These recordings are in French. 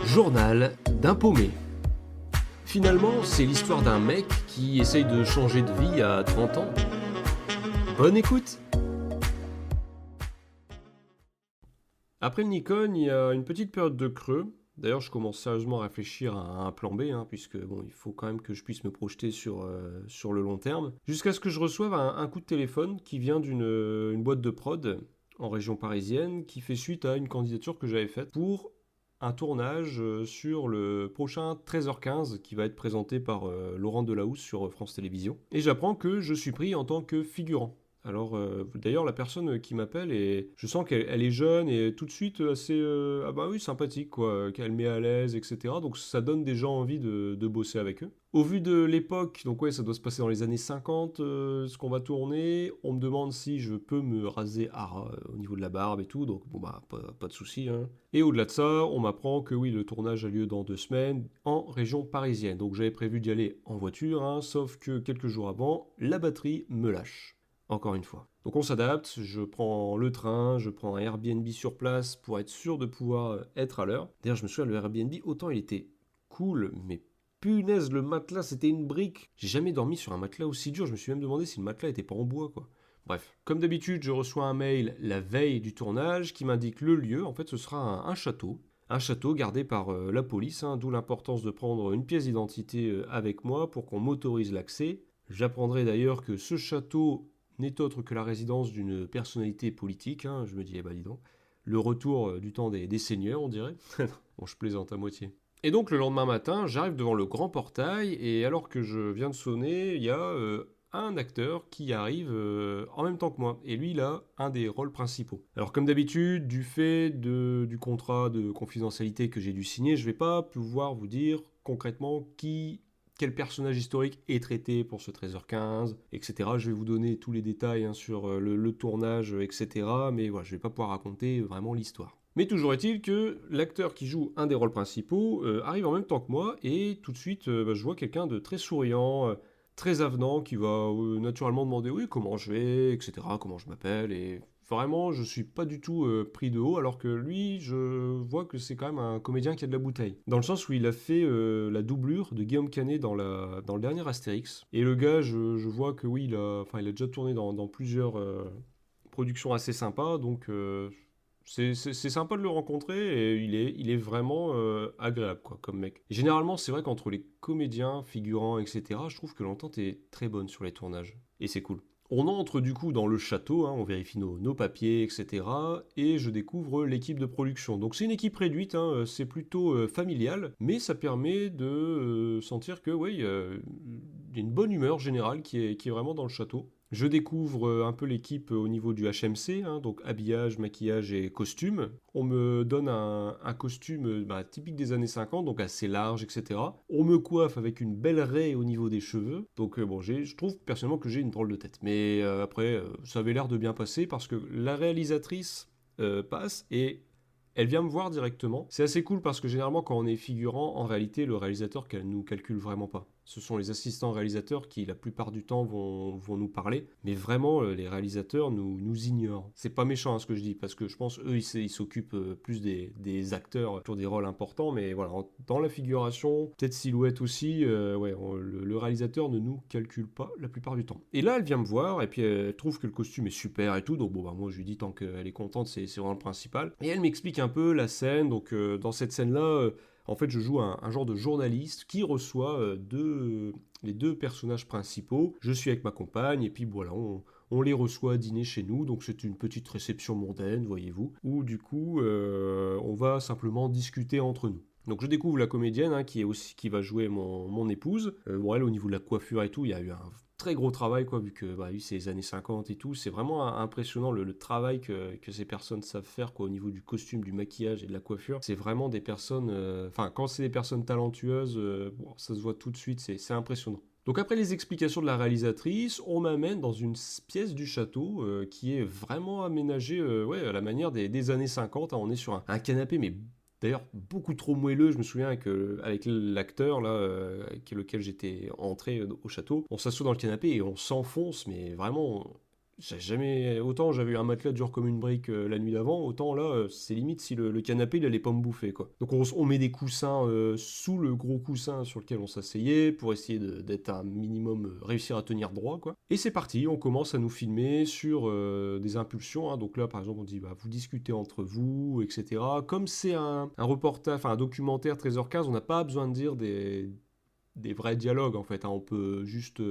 Journal d'un paumé. Finalement, c'est l'histoire d'un mec qui essaye de changer de vie à 30 ans. Bonne écoute! Après le Nikon, il y a une petite période de creux. D'ailleurs, je commence sérieusement à réfléchir à un plan B, puisque bon, il faut quand même que je puisse me projeter sur le long terme. Jusqu'à ce que je reçoive un coup de téléphone qui vient d'une boîte de prod en région parisienne, qui fait suite à une candidature que j'avais faite pour un tournage sur le prochain 13h15 qui va être présenté par Laurent Delahousse sur France Télévisions. Et j'apprends que je suis pris en tant que figurant. Alors, d'ailleurs, la personne qui m'appelle, je sens qu'elle est jeune et tout de suite assez, ah bah oui, sympathique, quoi, qu'elle met à l'aise, etc. Donc ça donne déjà envie de bosser avec eux. Au vu de l'époque, donc ouais, ça doit se passer dans les années 50, ce qu'on va tourner, on me demande si je peux me raser au niveau de la barbe et tout, donc bon bah, pas de souci. Et au-delà de ça, on m'apprend que oui, le tournage a lieu dans 2 semaines en région parisienne. Donc j'avais prévu d'y aller en voiture, sauf que quelques jours avant, la batterie me lâche. Encore une fois. Donc on s'adapte, je prends le train, je prends un Airbnb sur place pour être sûr de pouvoir être à l'heure. D'ailleurs, je me souviens, le Airbnb, autant il était cool, mais punaise, le matelas, c'était une brique. J'ai jamais dormi sur un matelas aussi dur, je me suis même demandé si le matelas était pas en bois, quoi. Bref, comme d'habitude, je reçois un mail la veille du tournage qui m'indique le lieu. En fait, ce sera un château. Un château gardé par la police, d'où l'importance de prendre une pièce d'identité avec moi pour qu'on m'autorise l'accès. J'apprendrai d'ailleurs que ce château n'est autre que la résidence d'une personnalité politique. Je me dis, eh ben dis donc, le retour du temps des seigneurs, on dirait. Bon, je plaisante à moitié. Et donc le lendemain matin, j'arrive devant le grand portail, et alors que je viens de sonner, il y a un acteur qui arrive en même temps que moi. Et lui, il a un des rôles principaux. Alors comme d'habitude, du fait du contrat de confidentialité que j'ai dû signer, je ne vais pas pouvoir vous dire concrètement quel personnage historique est traité pour ce 13h15, etc. Je vais vous donner tous les détails sur le tournage, etc. Mais voilà, je ne vais pas pouvoir raconter vraiment l'histoire. Mais toujours est-il que l'acteur qui joue un des rôles principaux arrive en même temps que moi, et tout de suite, je vois quelqu'un de très souriant, très avenant, qui va naturellement demander oui, comment je vais, etc., comment je m'appelle, et vraiment, je suis pas du tout pris de haut, alors que lui, je vois que c'est quand même un comédien qui a de la bouteille. Dans le sens où il a fait la doublure de Guillaume Canet dans le dernier Astérix. Et le gars, je vois que oui, il a déjà tourné dans plusieurs productions assez sympas, donc c'est sympa de le rencontrer, et il est vraiment agréable, quoi, comme mec. Généralement, c'est vrai qu'entre les comédiens, figurants, etc., je trouve que l'entente est très bonne sur les tournages. Et c'est cool. On entre du coup dans le château, on vérifie nos papiers, etc. Et je découvre l'équipe de production. Donc c'est une équipe réduite, c'est plutôt familial, mais ça permet de sentir que oui, il y a une bonne humeur générale qui est vraiment dans le château. Je découvre un peu l'équipe au niveau du HMC, donc habillage, maquillage et costume. On me donne un costume typique des années 50, donc assez large, etc. On me coiffe avec une belle raie au niveau des cheveux. Donc je trouve personnellement que j'ai une drôle de tête. Mais après, ça avait l'air de bien passer parce que la réalisatrice passe et elle vient me voir directement. C'est assez cool parce que généralement quand on est figurant, en réalité le réalisateur nous calcule vraiment pas. Ce sont les assistants réalisateurs qui la plupart du temps vont nous parler, mais vraiment les réalisateurs nous ignorent. C'est pas méchant ce que je dis, parce que je pense eux ils s'occupent plus des acteurs pour des rôles importants, mais voilà, dans la figuration, peut-être silhouette aussi, le réalisateur ne nous calcule pas la plupart du temps. Et là elle vient me voir et puis elle trouve que le costume est super et tout, donc moi je lui dis tant qu'elle est contente, c'est vraiment le principal. Et elle m'explique un peu la scène, donc dans cette scène-là, en fait, je joue un genre de journaliste qui reçoit les deux personnages principaux. Je suis avec ma compagne, et puis voilà, on les reçoit dîner chez nous. Donc c'est une petite réception mondaine, voyez-vous, où du coup, on va simplement discuter entre nous. Donc je découvre la comédienne qui va jouer mon épouse. Elle, au niveau de la coiffure et tout, il y a eu un très gros travail, quoi, vu que c'est les années 50 et tout. C'est vraiment impressionnant le travail que ces personnes savent faire, quoi, au niveau du costume, du maquillage et de la coiffure. C'est vraiment des personnes... quand c'est des personnes talentueuses, ça se voit tout de suite, c'est impressionnant. Donc après les explications de la réalisatrice, on m'amène dans une pièce du château qui est vraiment aménagée à la manière des années 50. On est sur un canapé, mais d'ailleurs beaucoup trop moelleux. Je me souviens avec l'acteur là, avec lequel j'étais entré au château, on s'assoit dans le canapé et on s'enfonce, mais vraiment J'ai jamais... Autant j'avais eu un matelas dur comme une brique la nuit d'avant, autant là, c'est limite si le canapé, il allait pas me bouffer, quoi. Donc on met des coussins sous le gros coussin sur lequel on s'asseyait pour essayer d'être un minimum, réussir à tenir droit, quoi. Et c'est parti, on commence à nous filmer sur des impulsions, hein. Donc là, par exemple, on dit, bah, vous discutez entre vous, etc. Comme c'est un reportage, enfin un documentaire 13h15, on n'a pas besoin de dire des vrais dialogues en fait, hein. On peut juste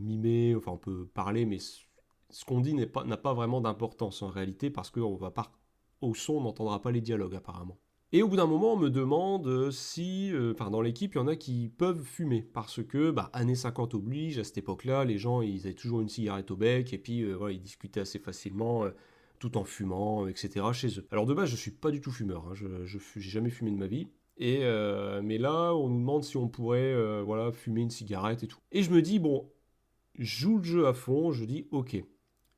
mimer, enfin on peut parler, mais ce qu'on dit n'a pas vraiment d'importance en réalité parce qu'on va pas, au son, on n'entendra pas les dialogues apparemment. Et au bout d'un moment, on me demande si, enfin dans l'équipe, il y en a qui peuvent fumer parce que, bah, années 50 oblige, à cette époque-là, les gens, ils avaient toujours une cigarette au bec et puis voilà, ils discutaient assez facilement. Tout en fumant, etc. chez eux. Alors de base, je suis pas du tout fumeur, hein. J'ai jamais fumé de ma vie. Mais là, on nous demande si on pourrait voilà, fumer une cigarette et tout. Et je me dis, bon, je joue le jeu à fond, je dis, ok.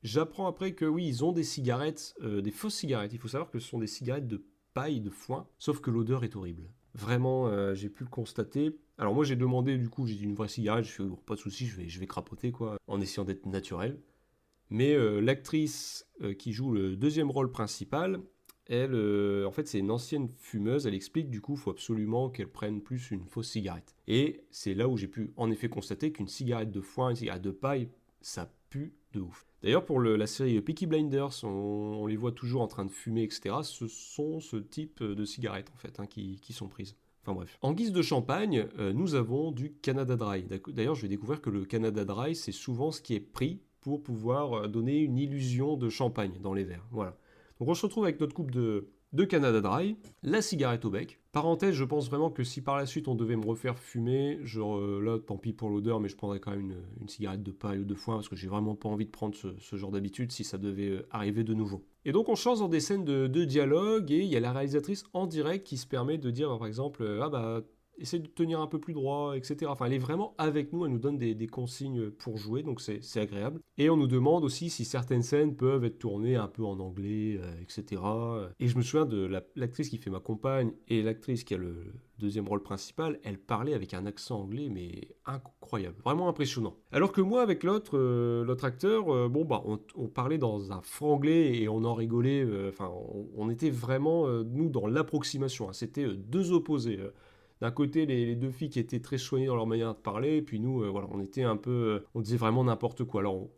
J'apprends après que oui, ils ont des cigarettes, des fausses cigarettes. Il faut savoir que ce sont des cigarettes de paille, de foin, sauf que l'odeur est horrible. Vraiment, j'ai pu le constater. Alors moi, j'ai demandé, du coup, j'ai dit une vraie cigarette, je fais, oh, pas de souci, je vais crapoter, quoi, en essayant d'être naturel. Mais l'actrice qui joue le deuxième rôle principal, elle, en fait, c'est une ancienne fumeuse. Elle explique du coup, il faut absolument qu'elle prenne plus une fausse cigarette. Et c'est là où j'ai pu en effet constater qu'une cigarette de foin, une cigarette de paille, ça pue de ouf. D'ailleurs, pour la série Peaky Blinders, on les voit toujours en train de fumer, etc. Ce sont ce type de cigarettes, en fait, hein, qui sont prises. Enfin bref. En guise de champagne, nous avons du Canada Dry. D'ailleurs, je vais découvrir que le Canada Dry, c'est souvent ce qui est pris pour pouvoir donner une illusion de champagne dans les verres. Voilà. Donc on se retrouve avec notre coupe de Canada Dry, la cigarette au bec. Parenthèse, je pense vraiment que si par la suite on devait me refaire fumer, genre là, tant pis pour l'odeur, mais je prendrais quand même une cigarette de paille ou de foin parce que j'ai vraiment pas envie de prendre ce genre d'habitude si ça devait arriver de nouveau. Et donc on change dans des scènes de dialogue et il y a la réalisatrice en direct qui se permet de dire par exemple ah bah essaie de tenir un peu plus droit, etc. Enfin, elle est vraiment avec nous, elle nous donne des consignes pour jouer, donc c'est agréable. Et on nous demande aussi si certaines scènes peuvent être tournées un peu en anglais, etc. Et je me souviens de l'actrice qui fait ma compagne et l'actrice qui a le deuxième rôle principal, elle parlait avec un accent anglais, mais incroyable, vraiment impressionnant. Alors que moi, avec l'autre acteur, bon, bah, on parlait dans un franglais et on en rigolait, enfin, on était vraiment, nous, dans l'approximation, hein. C'était deux opposés. D'un côté, les deux filles qui étaient très soignées dans leur manière de parler, et puis nous, voilà, on était un peu, on disait vraiment n'importe quoi. Alors,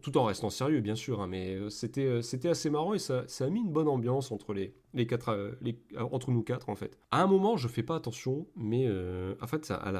tout en restant sérieux, bien sûr, hein, mais c'était assez marrant et ça a mis une bonne ambiance entre les quatre, entre nous quatre, en fait. À un moment, je fais pas attention, mais en fait, à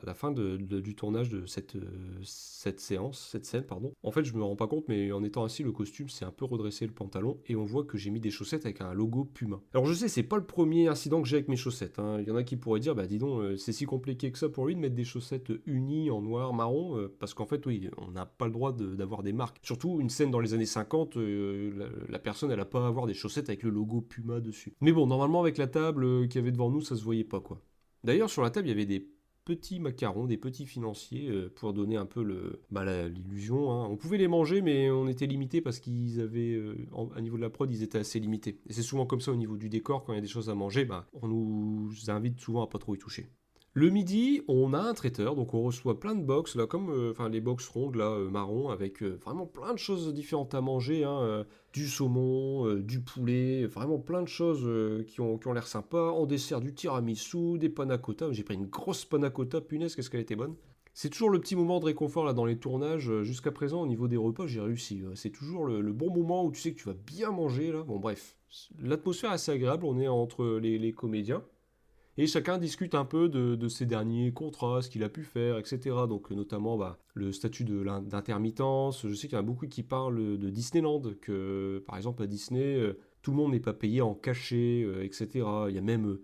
la fin du tournage de cette scène, pardon, en fait, je me rends pas compte, mais en étant assis, le costume s'est un peu redressé le pantalon, et on voit que j'ai mis des chaussettes avec un logo Puma. Alors, je sais, c'est pas le premier incident que j'ai avec mes chaussettes, hein. Il y en a qui pourraient dire, bah dis donc, c'est si compliqué que ça pour lui de mettre des chaussettes unies en noir, marron, parce qu'en fait, oui, on n'a pas le droit d'avoir des marques. Surtout, une scène dans les années 50, la personne, elle a pas à avoir des chaussettes avec le logo Puma dessus. Mais bon, normalement, avec la table qu'il y avait devant nous, ça se voyait pas, quoi. D'ailleurs, sur la table, il y avait des petits macarons, des petits financiers pour donner un peu l'illusion, hein. On pouvait les manger, mais on était limité parce qu'ils avaient, à niveau de la prod, ils étaient assez limités. Et c'est souvent comme ça au niveau du décor, quand il y a des choses à manger, bah, on nous invite souvent à pas trop y toucher. Le midi, on a un traiteur, donc on reçoit plein de box, là, comme enfin les box rondes, là, marron, avec vraiment plein de choses différentes à manger, hein, du saumon, du poulet, vraiment plein de choses qui ont l'air sympas. En dessert, du tiramisu, des panna cotta. J'ai pris une grosse panna cotta, punaise, qu'est-ce qu'elle était bonne. C'est toujours le petit moment de réconfort là dans les tournages. Jusqu'à présent, au niveau des repas, j'ai réussi. C'est toujours le bon moment où tu sais que tu vas bien manger là. Bon, bref, l'atmosphère est assez agréable. On est entre les comédiens. Et chacun discute un peu de ses derniers contrats, ce qu'il a pu faire, etc. Donc notamment bah, le statut d'intermittence. Je sais qu'il y en a beaucoup qui parlent de Disneyland, que par exemple à Disney, tout le monde n'est pas payé en cachet, etc. Il y a même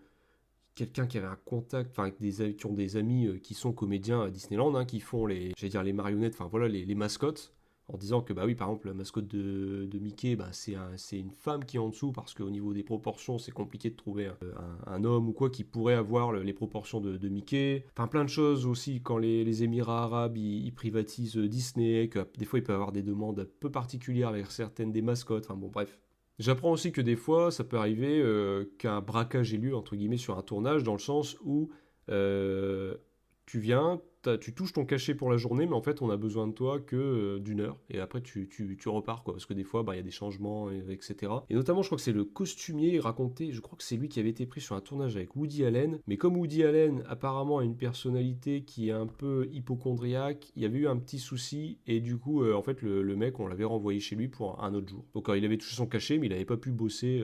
quelqu'un qui avait un contact, enfin qui ont des amis qui sont comédiens à Disneyland, hein, qui font j'allais dire les marionnettes, enfin voilà les mascottes, en disant que bah oui par exemple la mascotte de Mickey, bah, c'est une femme qui est en dessous parce qu'au niveau des proportions c'est compliqué de trouver un homme ou quoi qui pourrait avoir les proportions de Mickey. Enfin plein de choses aussi quand les Émirats arabes ils privatisent Disney, que des fois ils peuvent avoir des demandes un peu particulières avec certaines des mascottes, enfin bon bref. J'apprends aussi que des fois, ça peut arriver qu'un braquage ait lieu, entre guillemets, sur un tournage, dans le sens où Tu viens, tu touches ton cachet pour la journée, mais en fait, on a besoin de toi que d'une heure. Et après, tu repars, quoi. Parce que des fois, bah, il y a des changements, etc. Et notamment, je crois que c'est le costumier raconté. Je crois que c'est lui qui avait été pris sur un tournage avec Woody Allen. Mais comme Woody Allen, apparemment, a une personnalité qui est un peu hypochondriaque, il y avait eu un petit souci. Et du coup, en fait, le mec, on l'avait renvoyé chez lui pour un autre jour. Donc, il avait touché son cachet, mais il n'avait pas pu bosser.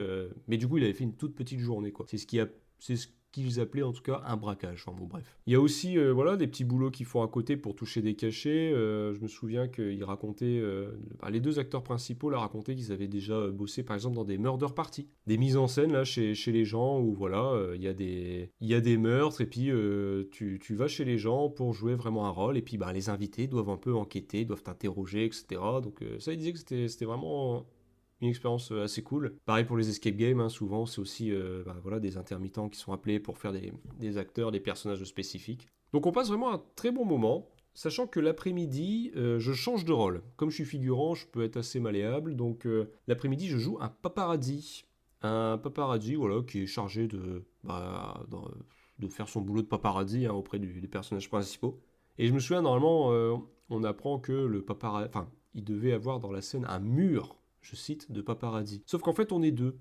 Mais du coup, il avait fait une toute petite journée, quoi. C'est ce qu'ils appelaient en tout cas un braquage. Enfin bon, bref. Il y a aussi voilà, des petits boulots qu'ils font à côté pour toucher des cachets. Je me souviens qu'ils racontaient, les deux acteurs principaux là, racontaient qu'ils avaient déjà bossé par exemple dans des murder parties. Des mises en scène là chez les gens où voilà, il y a des meurtres et puis tu vas chez les gens pour jouer vraiment un rôle et puis bah, les invités doivent un peu enquêter, doivent t'interroger, etc. Donc ça, ils disaient que c'était vraiment une expérience assez cool. Pareil pour les escape games, hein, souvent c'est aussi voilà, des intermittents qui sont appelés pour faire des acteurs, des personnages spécifiques. Donc on passe vraiment un très bon moment, sachant que l'après-midi, je change de rôle. Comme je suis figurant, je peux être assez malléable, donc l'après-midi je joue un paparazzi. Un paparazzi voilà, qui est chargé de faire son boulot de paparazzi hein, auprès des personnages principaux. Et je me souviens, normalement, on apprend que le paparazzi... Enfin, il devait avoir dans la scène un mur, je cite, de paparazzi. Sauf qu'en fait, on est deux.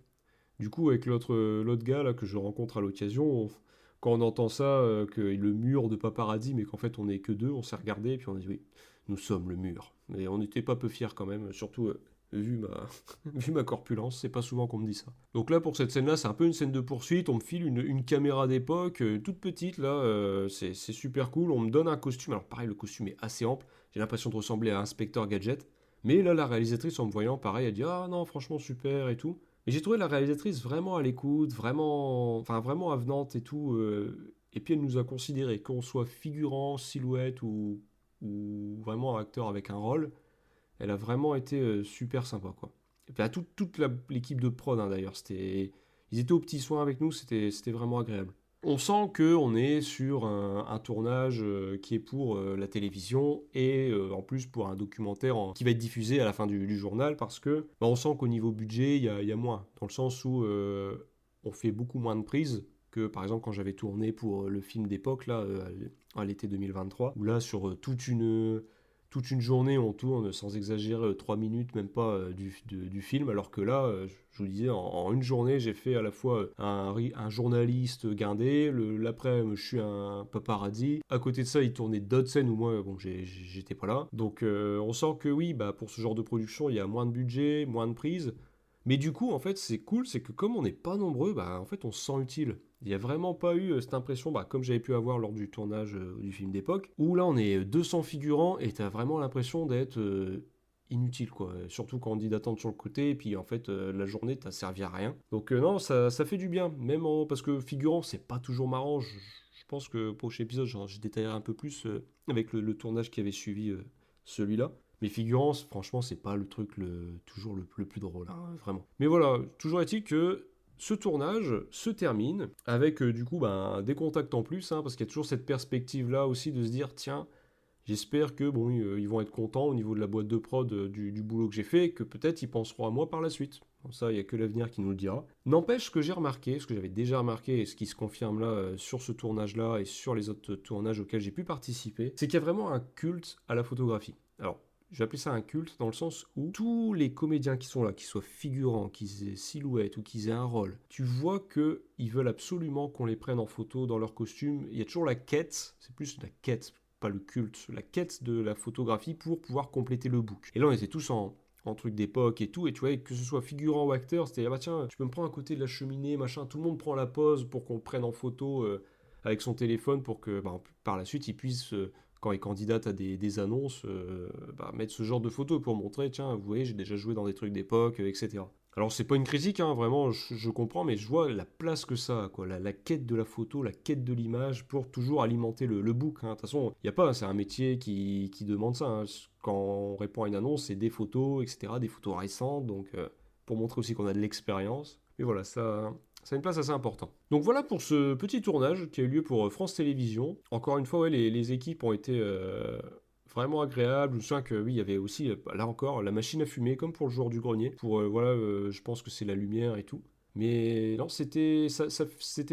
Du coup, avec l'autre gars là, que je rencontre à l'occasion, quand on entend ça, que le mur de paparazzi, mais qu'en fait, on n'est que deux, on s'est regardé et puis on a dit oui, nous sommes le mur. Mais on n'était pas peu fiers quand même, surtout vu vu ma corpulence, c'est pas souvent qu'on me dit ça. Donc là, pour cette scène-là, c'est un peu une scène de poursuite, on me file une caméra d'époque, toute petite, là, c'est super cool, on me donne un costume, alors pareil, le costume est assez ample, j'ai l'impression de ressembler à Inspecteur Gadget, mais là, la réalisatrice, en me voyant, pareil, elle dit «Ah non, franchement, super» et tout. Mais j'ai trouvé la réalisatrice vraiment à l'écoute, vraiment avenante et tout, et puis elle nous a considéré, qu'on soit figurant, silhouette ou vraiment acteur avec un rôle, elle a vraiment été super sympa, quoi. Et puis à toute l'équipe de prod, hein, d'ailleurs, ils étaient aux petits soins avec nous, c'était vraiment agréable. On sent qu'on est sur un tournage qui est pour la télévision et en plus pour un documentaire qui va être diffusé à la fin du journal parce que bah, on sent qu'au niveau budget, il y a moins. Dans le sens où on fait beaucoup moins de prises que par exemple quand j'avais tourné pour le film d'époque, là, à l'été 2023, où là, sur toute une journée, on tourne sans exagérer 3 minutes, même pas du film, alors que là, je vous disais, en une journée, j'ai fait à la fois un journaliste guindé, l'après, je suis un paparazzi. À côté de ça, il tournait d'autres scènes où moi, bon, j'étais pas là. Donc, on sent que oui, bah, pour ce genre de production, il y a moins de budget, moins de prise. Mais du coup, en fait, c'est cool, c'est que comme on n'est pas nombreux, bah, en fait, on se sent utile. Il n'y a vraiment pas eu cette impression, bah, comme j'avais pu avoir lors du tournage du film d'époque, où là, on est 200 figurants et t'as vraiment l'impression d'être inutile, quoi. Surtout quand on dit d'attendre sur le côté, et puis en fait, la journée, t'as servi à rien. Donc non, ça fait du bien, parce que figurant, c'est pas toujours marrant. Je pense que prochain épisode, je détaillerai un peu plus avec le tournage qui avait suivi celui-là. Mais figurants, franchement, c'est pas le truc toujours le plus drôle, hein, vraiment. Mais voilà, toujours est-il que ce tournage se termine avec du coup des contacts en plus, hein, parce qu'il y a toujours cette perspective-là aussi de se dire, tiens, j'espère que bon, ils vont être contents au niveau de la boîte de prod du boulot que j'ai fait, et que peut-être ils penseront à moi par la suite. Bon, ça, il n'y a que l'avenir qui nous le dira. N'empêche, ce que j'ai remarqué, ce que j'avais déjà remarqué, et ce qui se confirme là sur ce tournage-là et sur les autres tournages auxquels j'ai pu participer, c'est qu'il y a vraiment un culte à la photographie. Alors, je vais appeler ça un culte dans le sens où tous les comédiens qui sont là, qu'ils soient figurants, qu'ils aient silhouette ou qu'ils aient un rôle, tu vois qu'ils veulent absolument qu'on les prenne en photo dans leur costume. Il y a toujours la quête, c'est plus la quête, pas le culte, la quête de la photographie pour pouvoir compléter le book. Et là, on était tous en truc d'époque et tout, et tu vois, que ce soit figurant ou acteur, c'était, ah bah tiens, tu peux me prendre à côté de la cheminée, machin, tout le monde prend la pose pour qu'on le prenne en photo avec son téléphone pour que par la suite, il puisse quand il candidate à des annonces, mettre ce genre de photos pour montrer, tiens, vous voyez, j'ai déjà joué dans des trucs d'époque, etc. Alors, c'est pas une critique, hein, vraiment, je comprends, mais je vois la place que ça a, quoi, la quête de la photo, la quête de l'image pour toujours alimenter le book. Hein. De toute façon, il n'y a pas, c'est un métier qui demande ça. Hein. Quand on répond à une annonce, c'est des photos, etc., des photos récentes, donc pour montrer aussi qu'on a de l'expérience. Mais voilà, ça a une place assez importante. Donc voilà pour ce petit tournage qui a eu lieu pour France Télévisions. Encore une fois, ouais, les équipes ont été vraiment agréables. Je me souviens que oui, il y avait aussi, là encore, la machine à fumer, comme pour le joueur du grenier. Pour, je pense que c'est la lumière et tout. Mais non, c'était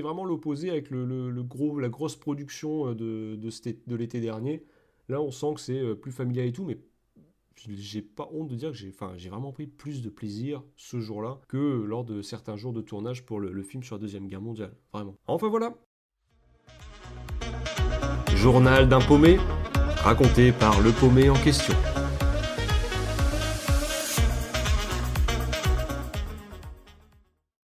vraiment l'opposé avec la grosse production de l'été dernier. Là, on sent que c'est plus familial et tout, mais j'ai pas honte de dire que j'ai vraiment pris plus de plaisir ce jour-là que lors de certains jours de tournage pour le film sur la Deuxième Guerre mondiale. Vraiment. Enfin voilà. Journal d'un paumé, raconté par le paumé en question.